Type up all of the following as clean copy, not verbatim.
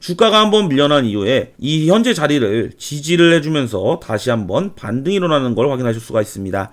주가가 한번 밀려난 이후에 이 현재 자리를 지지를 해주면서 다시 한번 반등이 일어나는 걸 확인하실 수가 있습니다.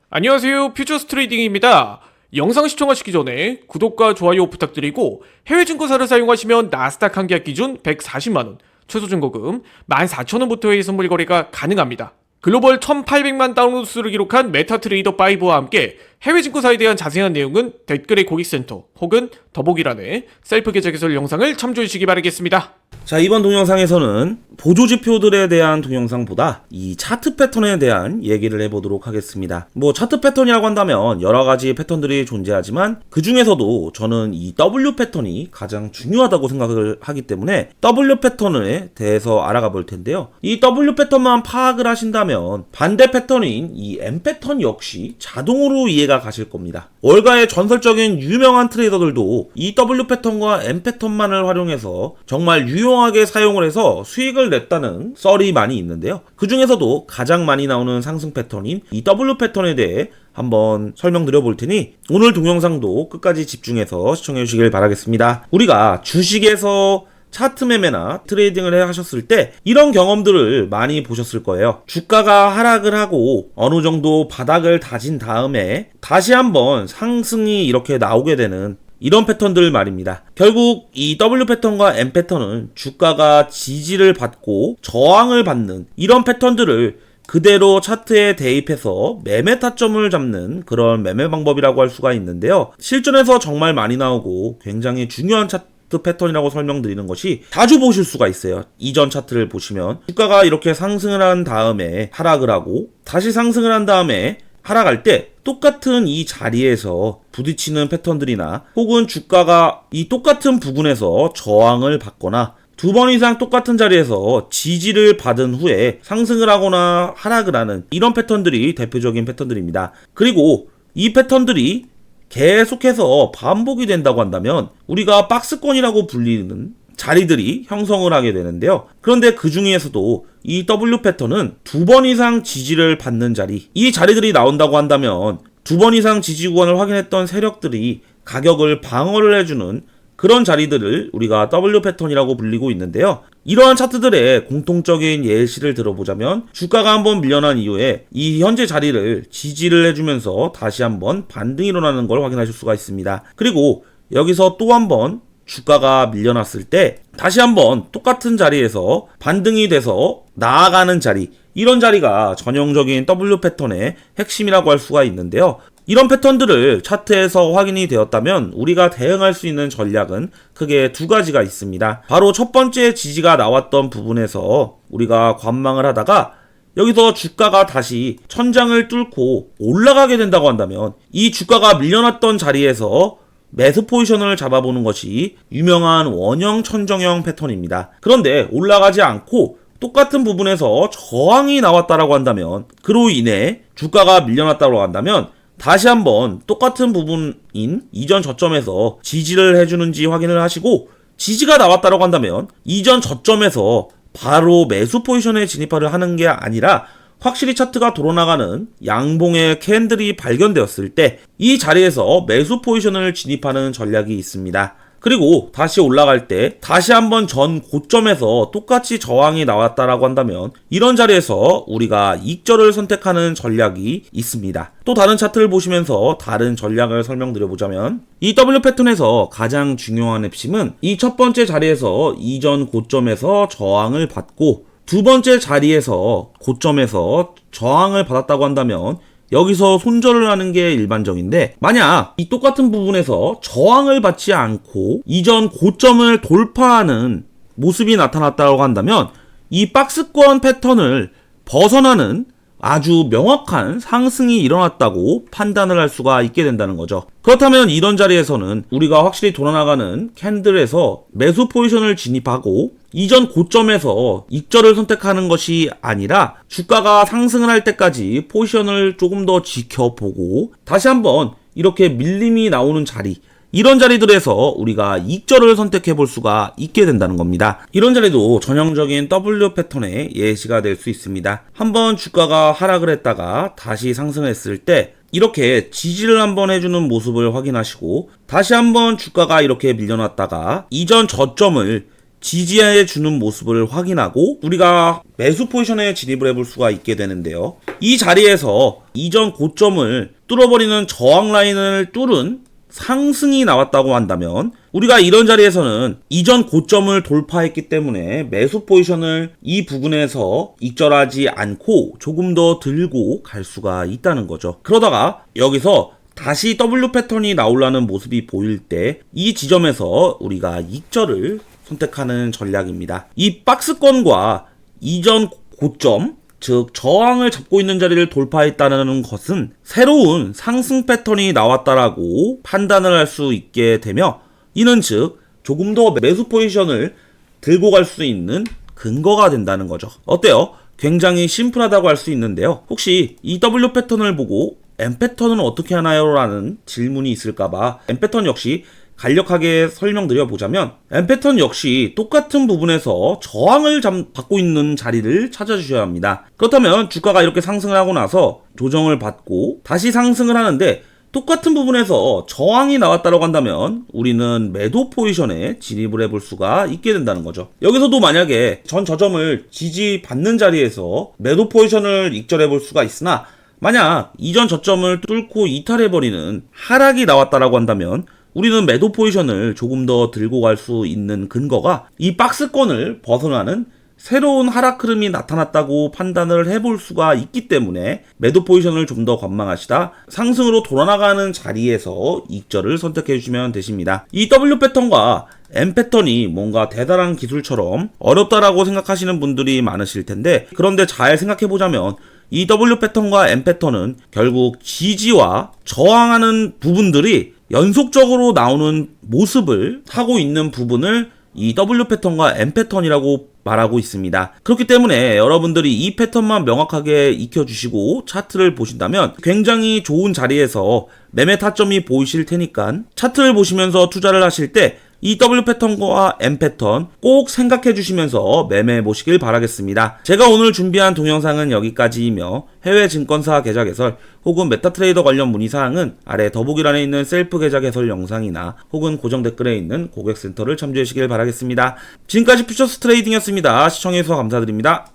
안녕하세요, 퓨처스 트레이딩입니다. 영상 시청하시기 전에 구독과 좋아요 부탁드리고 해외 증권사를 사용하시면 나스닥 한 계약 기준 140만원, 최소 증거금 14,000원부터의 선물 거래가 가능합니다. 글로벌 1,800만 다운로드 수를 기록한 메타트레이더 5와 함께 해외 증권사에 대한 자세한 내용은 댓글의 고객센터 혹은 더보기란에 셀프 계좌 개설 영상을 참조해 주시기 바라겠습니다. 자, 이번 동영상에서는 보조지표들에 대한 동영상보다 이 차트 패턴에 대한 얘기를 해보도록 하겠습니다. 차트 패턴이라고 한다면 여러가지 패턴들이 존재하지만 그 중에서도 저는 이 W 패턴이 가장 중요하다고 생각을 하기 때문에 W 패턴에 대해서 알아가 볼 텐데요. 이 W 패턴만 파악을 하신다면 반대 패턴인 이 M 패턴 역시 자동으로 이해가 가실 겁니다. 월가의 전설적인 유명한 트레이더들도 이 W 패턴과 M 패턴만을 활용해서 정말 유용하게 사용을 해서 수익을 냈다는 썰이 많이 있는데요. 그 중에서도 가장 많이 나오는 상승 패턴인 이 W 패턴에 대해 한번 설명드려 볼 테니 오늘 동영상도 끝까지 집중해서 시청해 주시길 바라겠습니다. 우리가 주식에서 차트 매매나 트레이딩을 하셨을 때 이런 경험들을 많이 보셨을 거예요. 주가가 하락을 하고 어느 정도 바닥을 다진 다음에 다시 한번 상승이 이렇게 나오게 되는 이런 패턴들 말입니다. 결국 이 W 패턴과 M 패턴은 주가가 지지를 받고 저항을 받는 이런 패턴들을 그대로 차트에 대입해서 매매 타점을 잡는 그런 매매 방법이라고 할 수가 있는데요. 실전에서 정말 많이 나오고 굉장히 중요한 차트 패턴이라고 설명드리는 것이 자주 보실 수가 있어요. 이전 차트를 보시면 주가가 이렇게 상승을 한 다음에 하락을 하고 다시 상승을 한 다음에 하락할 때 똑같은 이 자리에서 부딪히는 패턴들이나 혹은 주가가 이 똑같은 부분에서 저항을 받거나 두 번 이상 똑같은 자리에서 지지를 받은 후에 상승을 하거나 하락을 하는 이런 패턴들이 대표적인 패턴들입니다. 그리고 이 패턴들이 계속해서 반복이 된다고 한다면 우리가 박스권이라고 불리는 자리들이 형성을 하게 되는데요. 그런데 그 중에서도 이 W 패턴은 두 번 이상 지지를 받는 자리, 이 자리들이 나온다고 한다면 두 번 이상 지지 구간을 확인했던 세력들이 가격을 방어를 해주는 그런 자리들을 우리가 W 패턴이라고 불리고 있는데요. 이러한 차트들의 공통적인 예시를 들어보자면 주가가 한번 밀려난 이후에 이 현재 자리를 지지를 해주면서 다시 한번 반등이 일어나는 걸 확인하실 수가 있습니다. 그리고 여기서 또 한번 주가가 밀려났을 때 다시 한번 똑같은 자리에서 반등이 돼서 나아가는 자리, 이런 자리가 전형적인 W 패턴의 핵심이라고 할 수가 있는데요. 이런 패턴들을 차트에서 확인이 되었다면 우리가 대응할 수 있는 전략은 크게 두 가지가 있습니다. 바로 첫 번째 지지가 나왔던 부분에서 우리가 관망을 하다가 여기서 주가가 다시 천장을 뚫고 올라가게 된다고 한다면 이 주가가 밀려났던 자리에서 매수 포지션을 잡아보는 것이 유명한 원형 천정형 패턴입니다. 그런데 올라가지 않고 똑같은 부분에서 저항이 나왔다라고 한다면 그로 인해 주가가 밀려났다고 한다면 다시 한번 똑같은 부분인 이전 저점에서 지지를 해주는지 확인을 하시고 지지가 나왔다고 한다면 이전 저점에서 바로 매수 포지션에 진입을 하는 게 아니라 확실히 차트가 돌아나가는 양봉의 캔들이 발견되었을 때 이 자리에서 매수 포지션을 진입하는 전략이 있습니다. 그리고 다시 올라갈 때 다시 한번 전 고점에서 똑같이 저항이 나왔다라고 한다면 이런 자리에서 우리가 익절을 선택하는 전략이 있습니다. 또 다른 차트를 보시면서 다른 전략을 설명드려보자면 이 W 패턴에서 가장 중요한 핵심은 이 첫 번째 자리에서 이전 고점에서 저항을 받고 두 번째 자리에서 고점에서 저항을 받았다고 한다면 여기서 손절을 하는 게 일반적인데 만약 이 똑같은 부분에서 저항을 받지 않고 이전 고점을 돌파하는 모습이 나타났다고 한다면 이 박스권 패턴을 벗어나는 아주 명확한 상승이 일어났다고 판단을 할 수가 있게 된다는 거죠. 그렇다면 이런 자리에서는 우리가 확실히 돌아나가는 캔들에서 매수 포지션을 진입하고 이전 고점에서 익절을 선택하는 것이 아니라 주가가 상승을 할 때까지 포지션을 조금 더 지켜보고 다시 한번 이렇게 밀림이 나오는 자리, 이런 자리들에서 우리가 익절을 선택해 볼 수가 있게 된다는 겁니다. 이런 자리도 전형적인 W 패턴의 예시가 될 수 있습니다. 한번 주가가 하락을 했다가 다시 상승했을 때 이렇게 지지를 한번 해주는 모습을 확인하시고 다시 한번 주가가 이렇게 밀려났다가 이전 저점을 지지해 주는 모습을 확인하고 우리가 매수 포지션에 진입을 해볼 수가 있게 되는데요. 이 자리에서 이전 고점을 뚫어버리는 저항 라인을 뚫은 상승이 나왔다고 한다면 우리가 이런 자리에서는 이전 고점을 돌파했기 때문에 매수 포지션을 이 부분에서 익절하지 않고 조금 더 들고 갈 수가 있다는 거죠. 그러다가 여기서 다시 W 패턴이 나오려는 모습이 보일 때 이 지점에서 우리가 익절을 선택하는 전략입니다. 이 박스권과 이전 고점, 즉 저항을 잡고 있는 자리를 돌파했다는 것은 새로운 상승 패턴이 나왔다라고 판단을 할 수 있게 되며, 이는 즉 조금 더 매수 포지션을 들고 갈 수 있는 근거가 된다는 거죠. 어때요? 굉장히 심플하다고 할 수 있는데요. 혹시 이 W 패턴을 보고 M 패턴은 어떻게 하나요? 라는 질문이 있을까봐 M 패턴 역시 간략하게 설명드려 보자면, M 패턴 역시 똑같은 부분에서 저항을 받고 있는 자리를 찾아주셔야 합니다. 그렇다면 주가가 이렇게 상승을 하고 나서 조정을 받고 다시 상승을 하는데 똑같은 부분에서 저항이 나왔다고 한다면 우리는 매도 포지션에 진입을 해볼 수가 있게 된다는 거죠. 여기서도 만약에 전 저점을 지지받는 자리에서 매도 포지션을 익절해 볼 수가 있으나, 만약 이전 저점을 뚫고 이탈해버리는 하락이 나왔다고 한다면 우리는 매도 포지션을 조금 더 들고 갈 수 있는 근거가 이 박스권을 벗어나는 새로운 하락 흐름이 나타났다고 판단을 해볼 수가 있기 때문에 매도 포지션을 좀 더 관망하시다 상승으로 돌아나가는 자리에서 익절을 선택해 주시면 되십니다. 이 W 패턴과 M 패턴이 뭔가 대단한 기술처럼 어렵다라고 생각하시는 분들이 많으실 텐데, 그런데 잘 생각해 보자면 이 W 패턴과 M 패턴은 결국 지지와 저항하는 부분들이 연속적으로 나오는 모습을 하고 있는 부분을 이 W 패턴과 M 패턴이라고 말하고 있습니다. 그렇기 때문에 여러분들이 이 패턴만 명확하게 익혀주시고 차트를 보신다면 굉장히 좋은 자리에서 매매 타점이 보이실 테니까 차트를 보시면서 투자를 하실 때 이 W 패턴과 M 패턴 꼭 생각해 주시면서 매매해 보시길 바라겠습니다. 제가 오늘 준비한 동영상은 여기까지이며, 해외 증권사 계좌 개설 혹은 메타트레이더 관련 문의사항은 아래 더보기란에 있는 셀프 계좌 개설 영상이나 혹은 고정 댓글에 있는 고객센터를 참조해 주시길 바라겠습니다. 지금까지 퓨처스 트레이딩이었습니다. 시청해주셔서 감사드립니다.